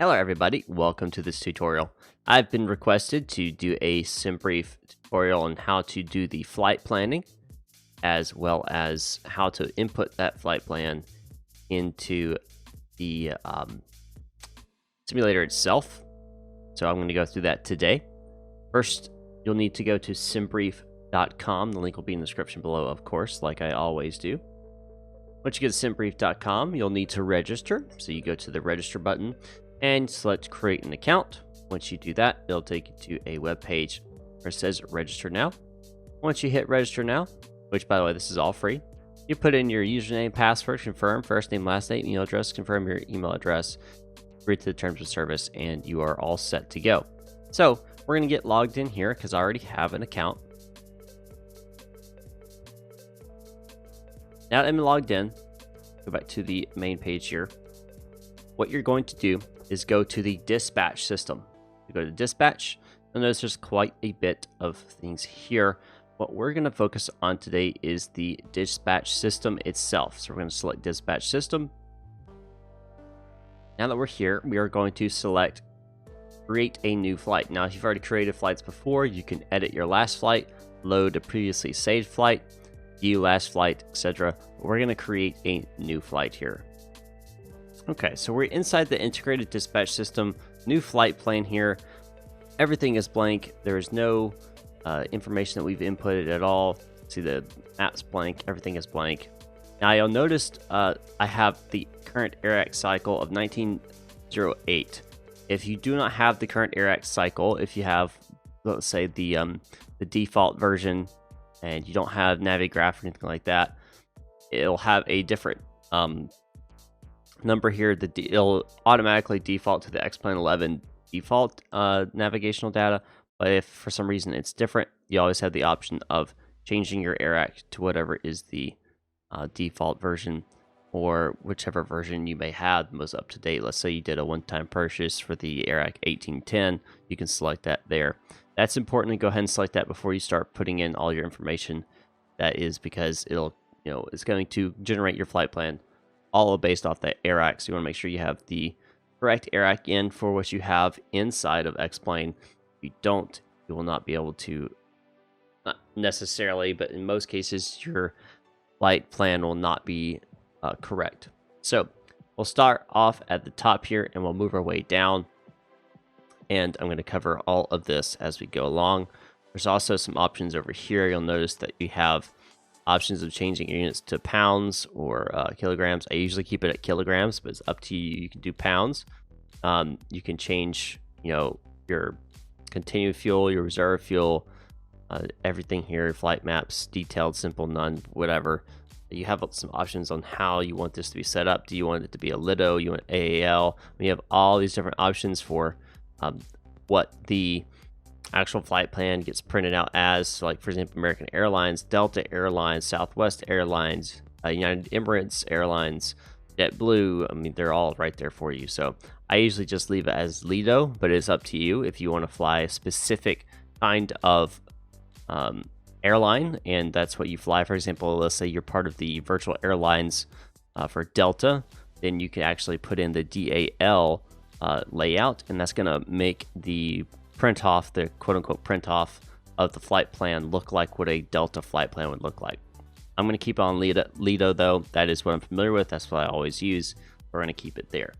Hello everybody, welcome to this tutorial. I've been requested to do a SimBrief tutorial on how to do the flight planning, as well as how to input that flight plan into the simulator itself. So I'm going to go through that today. First, you'll need to go to SimBrief.com. The link will be in the description below, of course, like I always do. Once you get to SimBrief.com, you'll need to register. So you go to the register button and select create an account. Once you do that, it'll take you to a web page where it says register now. Once you hit register now, which by the way, this is all free, you put in your username, password, confirm, first name, last name, email address, confirm your email address, agree to the terms of service, and you are all set to go. So we're going to get logged in here because I already have an account. Now that I'm logged in, go back to the main page here. What you're going to do is go to the dispatch system. You go to dispatch, you'll notice there's quite a bit of things here. What we're going to focus on today is the dispatch system itself. So we're going to select dispatch system. Now that we're here, we are going to select create a new flight. Now, if you've already created flights before, you can edit your last flight, load a previously saved flight, view last flight, etc. We're going to create a new flight here. Okay, so we're inside the integrated dispatch system, new flight plan here. Everything is blank. There is no information that we've inputted at all. See, the map's blank, everything is blank. Now you'll notice I have the current AirX cycle of 1908. If you do not have the current AirX cycle, if you have, let's say, the default version and you don't have Navigraph or anything like that, it'll have a different number here. It'll automatically default to the X-Plane 11 default navigational data, but if for some reason it's different, you always have the option of changing your AirX to whatever is the default version, or whichever version you may have most up to date. Let's say you did a one-time purchase for the AirX 1810, you can select that there. That's important to go ahead and select that before you start putting in all your information. That is because it'll, it's going to generate your flight plan all based off that AirX. You want to make sure you have the correct AirX in for what you have inside of X-Plane. If you don't, you will not be able to, not necessarily, but in most cases, your flight plan will not be correct. So we'll start off at the top here and we'll move our way down. And I'm going to cover all of this as we go along. There's also some options over here. You'll notice that you have options of changing your units to pounds or kilograms. I usually keep it at kilograms, but it's up to you. You can do pounds. You can change, your continued fuel, your reserve fuel, everything here, flight maps, detailed, simple, none, whatever. You have some options on how you want this to be set up. Do you want it to be a LIDO? You want AAL? You have all these different options for what the actual flight plan gets printed out as. So like, for example, American Airlines, Delta Airlines, Southwest Airlines, United Emirates Airlines, JetBlue. They're all right there for you. So I usually just leave it as LIDO, but it's up to you if you want to fly a specific kind of airline, and that's what you fly. For example, let's say you're part of the virtual airlines for Delta, then you can actually put in the DAL layout, and that's going to make the print off, the quote-unquote print off of the flight plan look like what a Delta flight plan would look like. I'm going to keep on LIDO though. That is what I'm familiar with. That's what I always use. We're going to keep it there.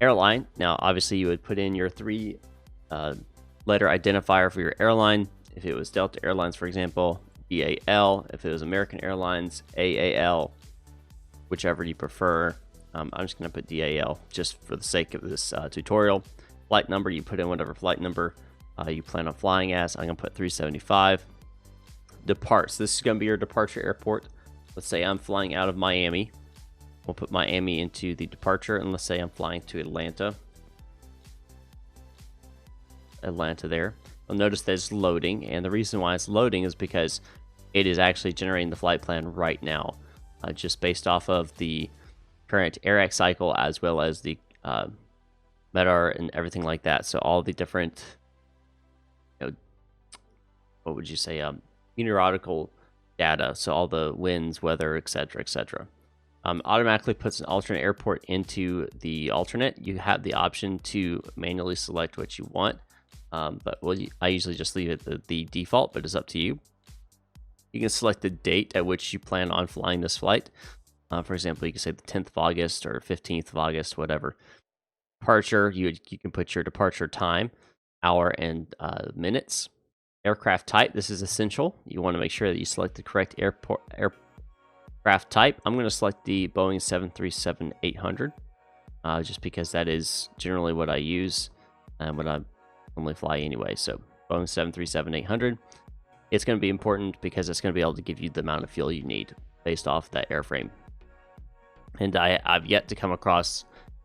Airline. Now, obviously, you would put in your three letter identifier for your airline. If it was Delta Airlines, for example, BAL. If it was American Airlines, AAL, whichever you prefer. I'm just going to put DAL just for the sake of this tutorial. Flight number, you put in whatever flight number you plan on flying as. I'm going to put 375. Departs. This is going to be your departure airport. Let's say I'm flying out of Miami. We'll put Miami into the departure, and let's say I'm flying to Atlanta. Atlanta there. You'll notice that it's loading, and the reason why it's loading is because it is actually generating the flight plan right now, just based off of the current AirX cycle as well as the MEDAR and everything like that. So all the different, what would you say, meteorological data. So all the winds, weather, etc., etc. Automatically puts an alternate airport into the alternate. You have the option to manually select what you want, but I usually just leave it the default, but it's up to you. You can select the date at which you plan on flying this flight. For example, you can say the 10th of August or 15th of August, whatever. Departure, you can put your departure time, hour, and minutes. Aircraft type, this is essential. You want to make sure that you select the correct aircraft type. I'm going to select the Boeing 737-800, just because that is generally what I use and what I normally fly anyway. So Boeing 737-800. It's going to be important because it's going to be able to give you the amount of fuel you need based off that airframe. And I've yet to come across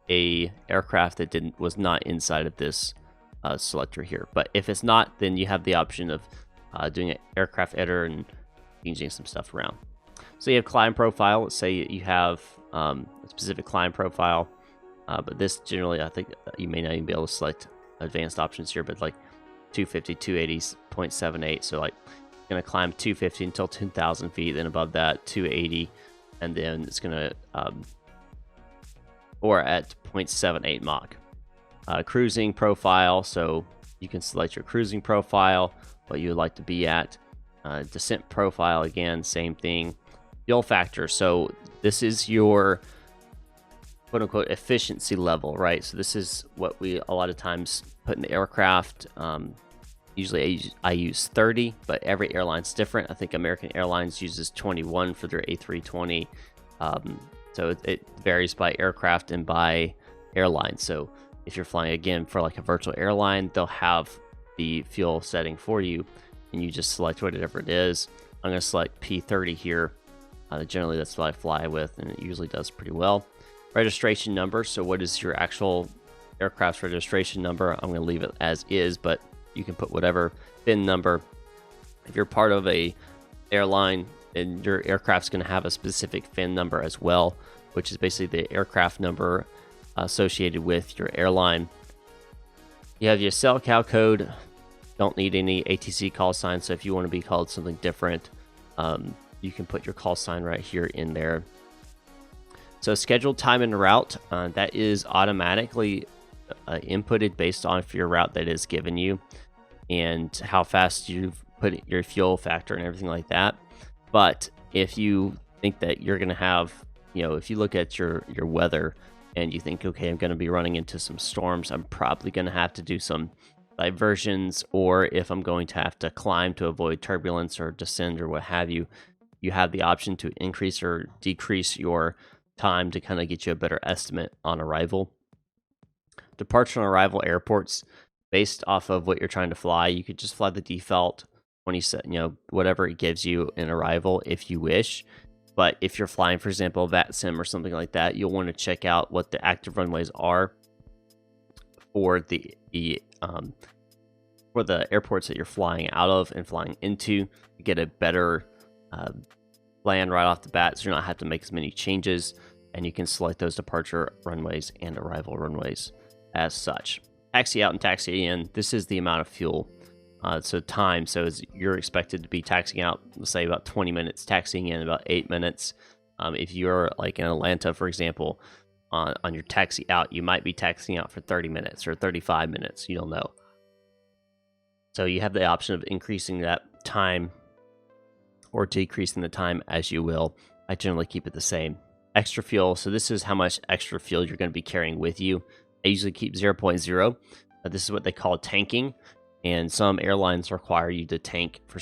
a aircraft that was not inside of this selector here. But if it's not, then you have the option of doing an aircraft editor and changing some stuff around. So you have climb profile. Let's say you have a specific climb profile, but this generally, I think you may not even be able to select advanced options here, but like 250, 280.78. So like going to climb 250 until 10,000 feet, then above that 280, and then it's going to or at 0.78 Mach. Cruising profile, so you can select your cruising profile, what you would like to be at. Descent profile, again, same thing. Fuel factor, so this is your quote-unquote efficiency level, right? So this is what we a lot of times put in the aircraft. Usually I use 30, but every airline's different. I think American Airlines uses 21 for their A320. So it varies by aircraft and by airline. So if you're flying, again, for like a virtual airline, they'll have the fuel setting for you, and you just select whatever it is. I'm going to select P30 here. Generally, that's what I fly with, and it usually does pretty well. Registration number. So what is your actual aircraft's registration number? I'm going to leave it as is, but you can put whatever VIN number. If you're part of a airline, and your aircraft's going to have a specific VIN number as well, which is basically the aircraft number associated with your airline. You have your SoCal code. Don't need any ATC call sign, so if you want to be called something different, you can put your call sign right here in there. So scheduled time and route, that is automatically inputted based on your route that is given you and how fast you've put your fuel factor and everything like that. But if you think that you're going to have, if you look at your weather and you think, okay, I'm going to be running into some storms, I'm probably going to have to do some diversions, or if I'm going to have to climb to avoid turbulence or descend or what have you, you have the option to increase or decrease your time to kind of get you a better estimate on arrival. Departure and arrival airports, based off of what you're trying to fly, you could just fly the default 27, whatever it gives you in arrival if you wish. But if you're flying, for example, VATSIM or something like that, you'll want to check out what the active runways are for the airports that you're flying out of and flying into to get a better plan right off the bat, so you don't have to make as many changes, and you can select those departure runways and arrival runways as such. Taxi out and taxi in, this is the amount of fuel. So time, so you're expected to be taxiing out, let's say about 20 minutes, taxiing in about 8 minutes. If you're like in Atlanta, for example, on your taxi out, you might be taxiing out for 30 minutes or 35 minutes. You don't know. So you have the option of increasing that time or decreasing the time as you will. I generally keep it the same. Extra fuel. So this is how much extra fuel you're going to be carrying with you. I usually keep 0.0. This is what they call tanking. And some airlines require you to tank for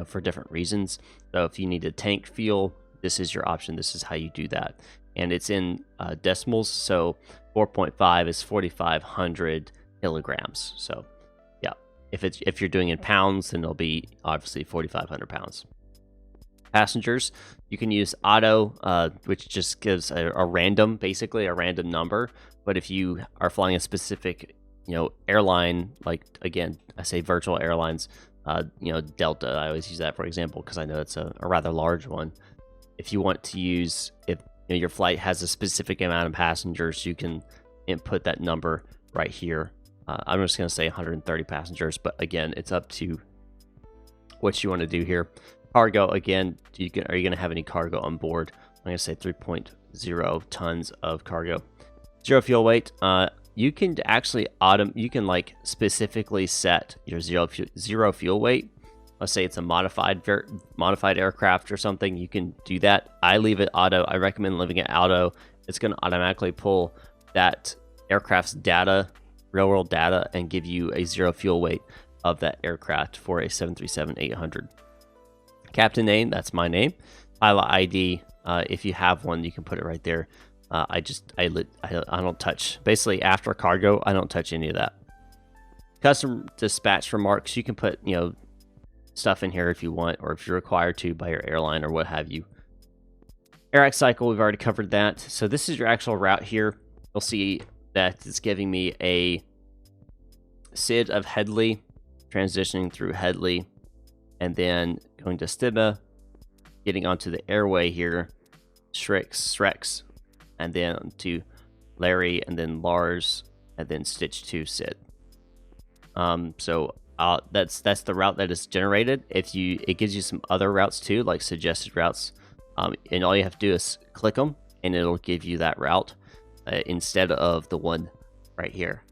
for different reasons. So if you need to tank fuel, this is your option. This is how you do that. And it's in decimals. So 4.5 is 4,500 kilograms. So yeah, if you're doing in pounds, then it'll be obviously 4,500 pounds. Passengers, you can use auto, which just gives a random, basically a random number. But if you are flying a specific airline, like, again, I say virtual airlines, Delta, I always use that for example because I know it's a rather large one. If you want to use, if your flight has a specific amount of passengers, you can input that number right here. I'm just going to say 130 passengers, but again, it's up to what you want to do here. Cargo, again, are you going to have any cargo on board? going to say 3.0 tons of cargo. 0 fuel weight. You can actually you can like specifically set your zero fuel weight. Let's say it's a modified aircraft or something. You can do that. I leave it auto. I recommend leaving it auto. It's going to automatically pull that aircraft's data, real world data, and give you a 0 fuel weight of that aircraft for a 737-800. Captain name, that's my name. Pilot ID, if you have one, you can put it right there. I don't touch, basically after cargo, I don't touch any of that. Custom dispatch remarks, you can put, stuff in here if you want, or if you're required to by your airline or what have you. Airac cycle, we've already covered that. So this is your actual route here. You'll see that it's giving me a SID of Headley, transitioning through Headley, and then going to Stibba, getting onto the airway here, Srex, and then to Larry, and then Lars, and then Stitch 2 SID. So that's the route that is generated. It gives you some other routes too, like suggested routes, and all you have to do is click them, and it'll give you that route instead of the one right here.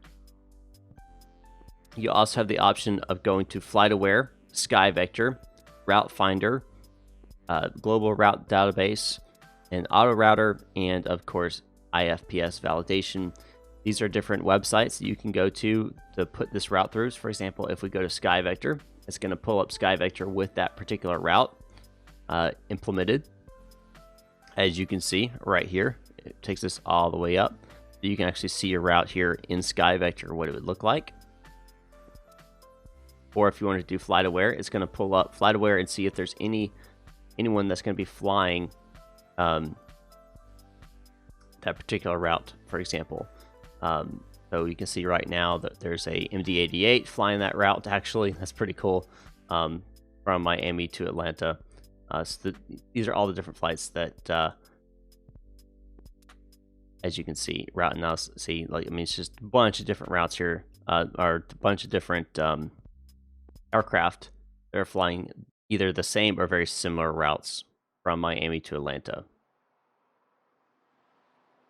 You also have the option of going to FlightAware, SkyVector, Route Finder, Global Route Database, and AutoRouter, and of course IFPS validation. These are different websites that you can go to put this route through. So for example, if we go to SkyVector, it's going to pull up SkyVector with that particular route implemented. As you can see right here, it takes us all the way up. You can actually see your route here in SkyVector, what it would look like. Or if you want to do FlightAware, it's going to pull up FlightAware and see if there's anyone that's going to be flying that particular route, for example. So you can see right now that there's a MD-88 flying that route. Actually, that's pretty cool. From Miami to Atlanta. So these are all the different flights that, as you can see, route analysis. See, it's just a bunch of different routes here, or a bunch of different aircraft that are flying either the same or very similar routes from Miami to Atlanta.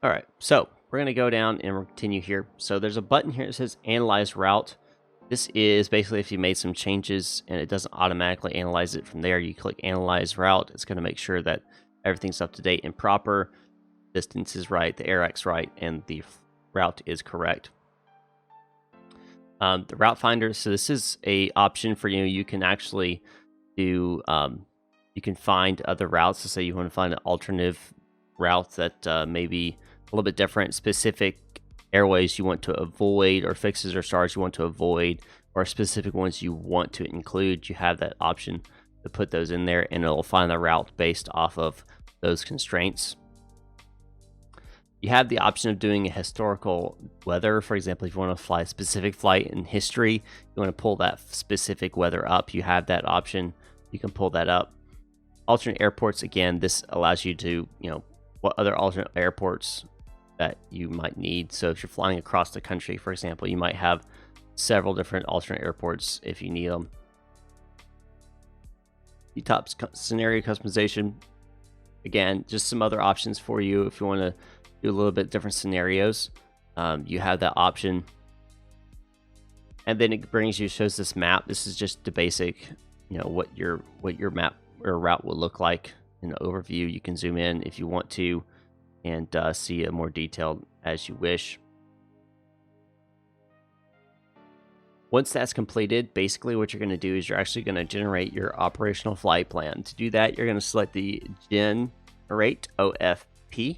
All right, so we're going to go down and we'll continue here. So there's a button here that says Analyze Route. This is basically if you made some changes and it doesn't automatically analyze it from there. You click Analyze Route. It's going to make sure that everything's up to date and proper. Distance is right, the AirX right, and the route is correct. The route finder, so this is a option for you. You can actually do, you can find other routes. So say you want to find an alternative route that may be a little bit different, specific airways you want to avoid, or fixes or stars you want to avoid, or specific ones you want to include. You have that option to put those in there, and it'll find the route based off of those constraints. You have the option of doing a historical weather. For example, if you want to fly a specific flight in history, you want to pull that specific weather up, you have that option. You can pull that up. Alternate airports, again, this allows you to, what other alternate airports that you might need. So if you're flying across the country, for example, you might have several different alternate airports if you need them. UTOP scenario customization. Again, just some other options for you if you want to do a little bit different scenarios. You have that option. And then it shows this map. This is just the basic, what your map or route will look like in the overview. You can zoom in if you want to and see it more detailed as you wish. Once that's completed, basically what you're going to do is you're actually going to generate your operational flight plan. To do that, you're going to select the Generate OFP.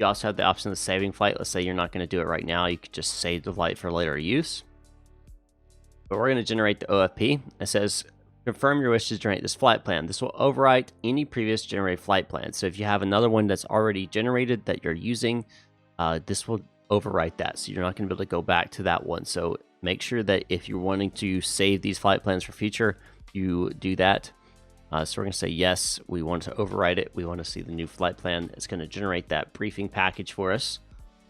You also have the option of saving flight. Let's say you're not going to do it right now. You could just save the flight for later use. But we're going to generate the OFP. It says, confirm your wish to generate this flight plan. This will overwrite any previous generated flight plan. So if you have another one that's already generated that you're using, this will overwrite that. So you're not going to be able to go back to that one. So make sure that if you're wanting to save these flight plans for future, you do that. So we're going to say, yes, we want to override it. We want to see the new flight plan. It's going to generate that briefing package for us.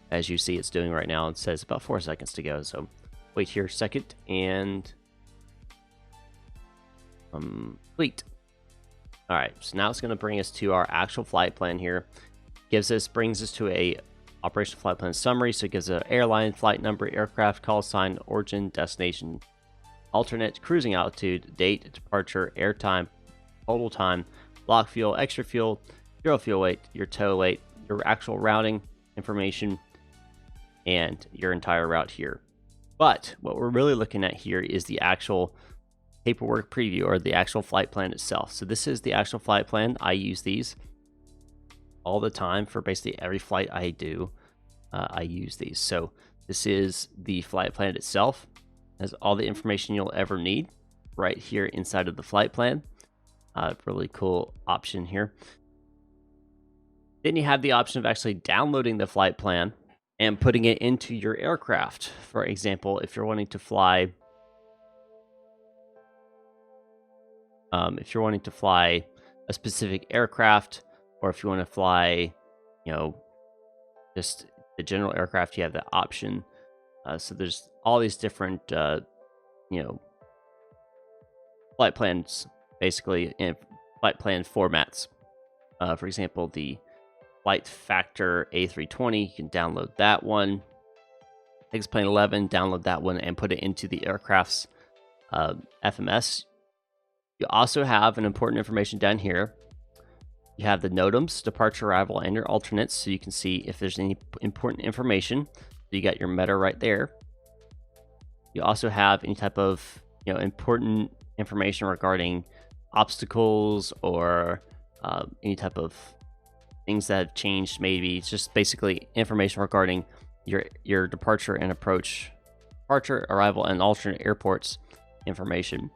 As you see, it's doing right now. It says about 4 seconds to go. So wait here a second and complete. All right, so now it's going to bring us to our actual flight plan here. Brings us to a operational flight plan summary. So it gives an airline, flight number, aircraft, call sign, origin, destination, alternate, cruising altitude, date, departure, airtime, total time, block fuel, extra fuel, zero fuel weight, your tow weight, your actual routing information, and your entire route here. But what we're really looking at here is the actual paperwork preview, or the actual flight plan itself. So this is the actual flight plan. I use these all the time for basically every flight I do. I use these. So this is the flight plan itself. It has all the information you'll ever need right here inside of the flight plan. Really cool option here. Then you have the option of actually downloading the flight plan and putting it into your aircraft. For example, if you're wanting to fly a specific aircraft, or if you want to fly, just the general aircraft, you have the option. So there's all these different, flight plans, basically, in flight plan formats. For example, the Flight Factor A320, you can download that one. X-Plane 11, download that one and put it into the aircraft's FMS. You also have an important information down here. You have the NOTAMs, departure, arrival, and your alternates, so you can see if there's any important information. You got your meta right there. You also have any type of important information regarding obstacles or any type of things that have changed. Maybe it's just basically information regarding your departure and approach, departure, arrival, and alternate airports information.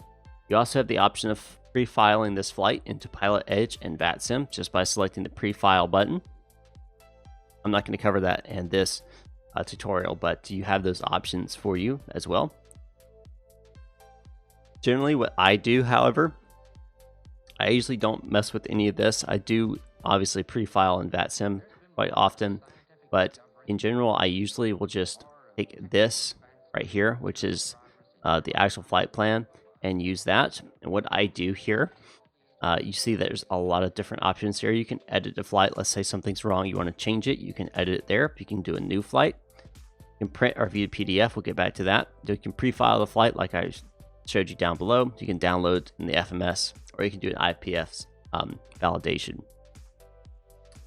You also have the option of pre-filing this flight into Pilot Edge and VATSIM just by selecting the pre-file button. I'm not going to cover that in this tutorial, but you have those options for you as well. Generally, what I do, however, I usually don't mess with any of this. I do obviously pre-file in VATSIM quite often, but in general, I usually will just take this right here, which is the actual flight plan, and use that. And what I do here, you see there's a lot of different options here. You can edit the flight. Let's say something's wrong, you want to change it, you can edit it there. You can do a new flight. You can print or view PDF. We'll get back to that. You can pre-file the flight like I showed you down below. You can download in the FMS, or you can do an IPF's validation.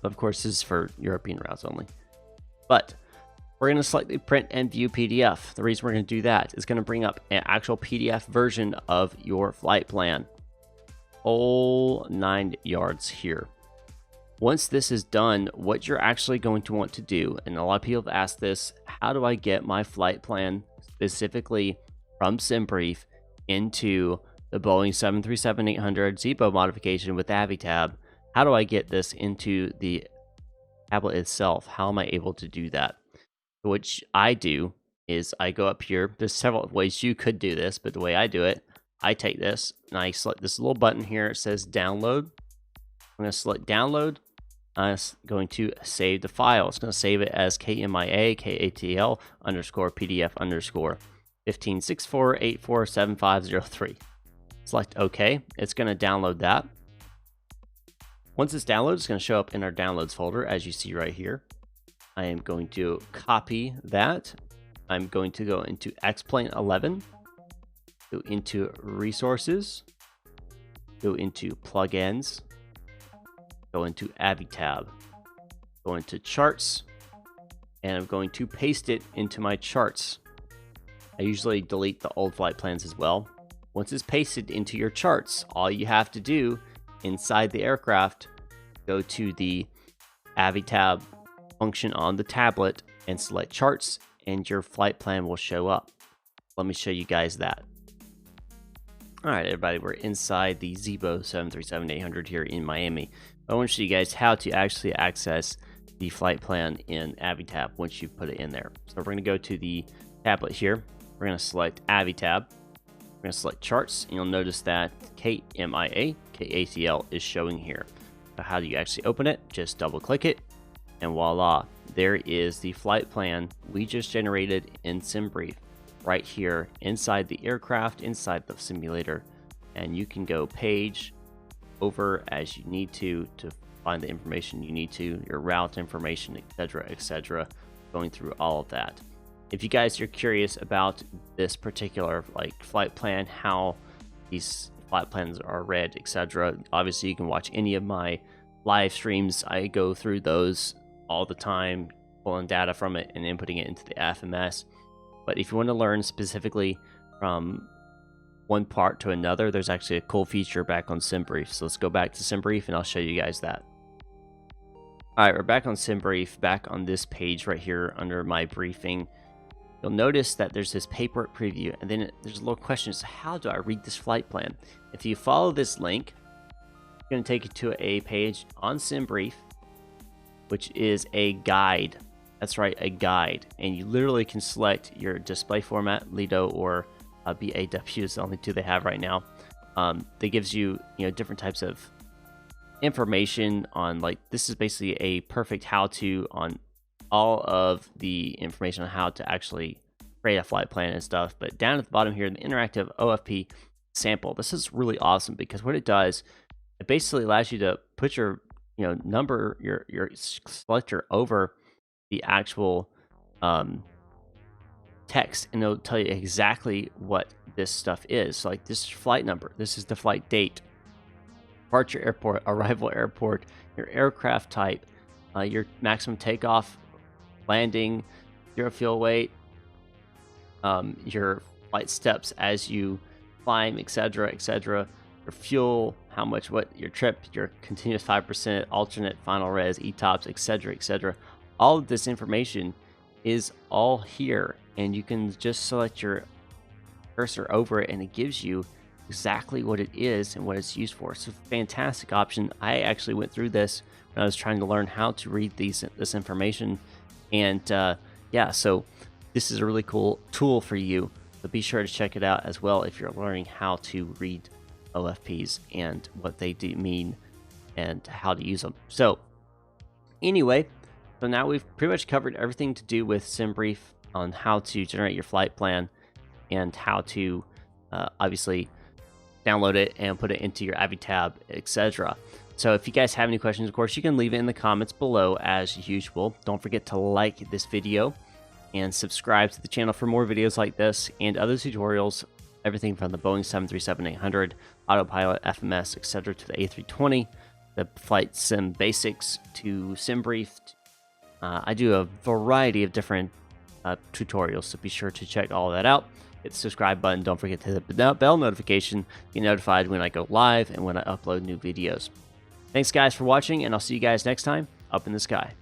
But of course, this is for European routes only. But we're going to select the print and view PDF. The reason we're going to do that is going to bring up an actual PDF version of your flight plan. Whole 9 yards here. Once this is done, what you're actually going to want to do, and a lot of people have asked this, how do I get my flight plan specifically from SimBrief into the Boeing 737-800 Zibo modification with AviTab? How do I get this into the tablet itself? How am I able to do that? What I do is I go up here. There's several ways you could do this, but the way I do it, I take this and I select this little button here. It says download. I'm going to select download. I'm going to save the file. It's going to save it as KMIA, KATL underscore PDF underscore 1564847503. Select OK. It's going to download that. Once it's downloaded, it's going to show up in our downloads folder, as you see right here. I am going to copy that. I'm going to go into X-Plane 11, go into resources, go into plugins, go into AviTab, go into charts, and I'm going to paste it into my charts. I usually delete the old flight plans as well. Once it's pasted into your charts, all you have to do inside the aircraft, go to the AviTab function on the tablet and select charts, and your flight plan will show up. Let me show you guys that. All right, everybody, we're inside the Zibo 737-800 here in Miami. I want to show you guys how to actually access the flight plan in AviTab once you put it in there. So we're going to go to the tablet here. We're going to select AviTab. We're going to select charts, and you'll notice that KMIA, KATL is showing here. So how do you actually open it? Just double click it, and voila, there is the flight plan we just generated in SimBrief right here inside the aircraft, inside the simulator. And you can go page over as you need to find the information you need to, your route information, etc., going through all of that. If you guys are curious about this particular like flight plan, how these flight plans are read, etc., obviously you can watch any of my live streams. I go through those all the time, pulling data from it and inputting it into the FMS. But if you want to learn specifically from one part to another, there's actually a cool feature back on SimBrief. So let's go back to SimBrief and I'll show you guys that. All right, we're back on SimBrief, back on this page right here under my briefing. You'll notice that there's this paperwork preview, and then there's a little question: so how do I read this flight plan? If you follow this link, it's going to take you to a page on SimBrief, which is a guide. That's right, a guide. And you literally can select your display format, Lido or BAW is the only two they have right now. That gives you, different types of information on, like, this is basically a perfect how-to on all of the information on how to actually create a flight plan and stuff. But down at the bottom here, the interactive OFP sample, this is really awesome because what it does, it basically allows you to put your number, your selector over the actual text, and it'll tell you exactly what this stuff is. So, like, this is flight number, this is the flight date, departure airport, arrival airport, your aircraft type, your maximum takeoff, landing, your fuel weight, your flight steps as you climb, etc., your fuel, how much, what your trip, your continuous 5%, alternate, final res, ETOPS, etc. All of this information is all here, and you can just select your cursor over it and it gives you exactly what it is and what it's used for. It's a fantastic option. I actually went through this when I was trying to learn how to read this information, and yeah, so this is a really cool tool for you. So be sure to check it out as well if you're learning how to read OFPs and what they do mean and how to use them. So anyway, so now we've pretty much covered everything to do with SimBrief on how to generate your flight plan and how to obviously download it and put it into your AviTab, etc. So if you guys have any questions, of course, you can leave it in the comments below as usual. Don't forget to like this video and subscribe to the channel for more videos like this and other tutorials, everything from the Boeing 737-800, autopilot, FMS, etc. to the A320, the flight sim basics to SimBrief. I do a variety of different tutorials, so be sure to check all of that out. Hit the subscribe button. Don't forget to hit the bell notification. Get notified when I go live and when I upload new videos. Thanks, guys, for watching, and I'll see you guys next time up in the sky.